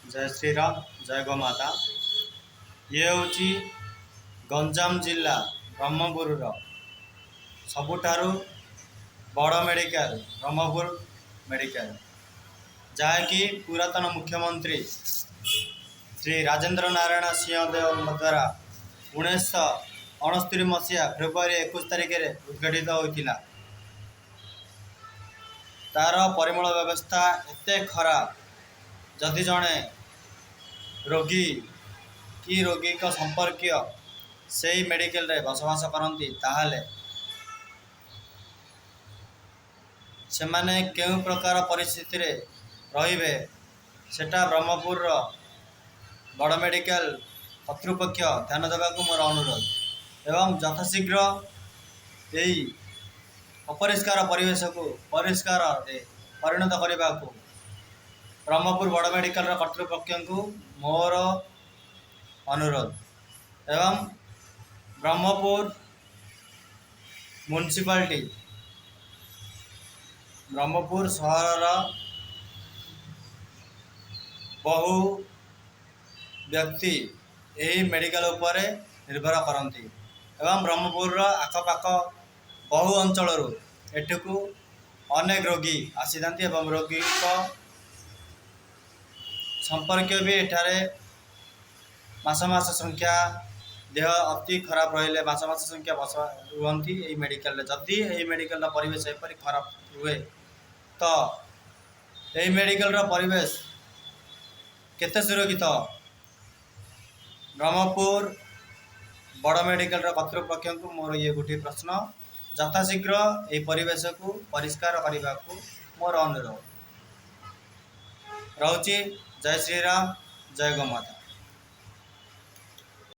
जय श्री राम। जय गौ माता। ये हूँ गंजाम जिला ब्रह्मपुर सबुठारु बड़ मेडिकल ब्रह्मपुर मेडिकल जहाँकि पुरातन मुख्यमंत्री श्री राजेंद्र नारायण सिंहदेव द्वारा 1969 मसीहा फेब्रुआरी 21 तारिख में उद्घाटित होता। तार परिमल व्यवस्था एते खराब जदि जड़े रोगी कि रोगी का संपर्कीय से मेडिकल रे बसवास करती ताहले से माने केउ प्रकार परिस्थिति रे रहिबे सेटा ब्रह्मपुर बड़ मेडिकल कर्तृपक्ष ध्यान देवा मोर अनुरोध एवं यथाशीघ्र यही अपरिष्कार परिवेश को परिष्कार परिणत करने को ब्रह्मपुर बड़ मेडिकल कर्तृपक्ष को मोर अनुरोध एवं ब्रह्मपुर म्युनिसिपालिटी ब्रह्मपुर सहर बहु व्यक्ति यही मेडिकल उपरे निर्भर करती एवं ब्रह्मपुर आखपाख बहु अंचल एठू अनेक रोगी आसी था एवं रोगी संपर्क भी एठारे मास मास संख्या देह अति खराब रहिले मास मास संख्या बस रुहती यही मेडिकल जदि यही मेडिकल परिवेश एपरी खराब हुए तो यही मेडिकल परिवेश केते सुरक्षित। ब्रह्मपुर बड़ मेडिकल कर्तृपक्ष को मोर ये गोटे प्रश्न यथाशीघ्र यह परिवेश को परिष्कार करने को मोर अनुरोध रोचे। जय श्री राम। जय गौ माता।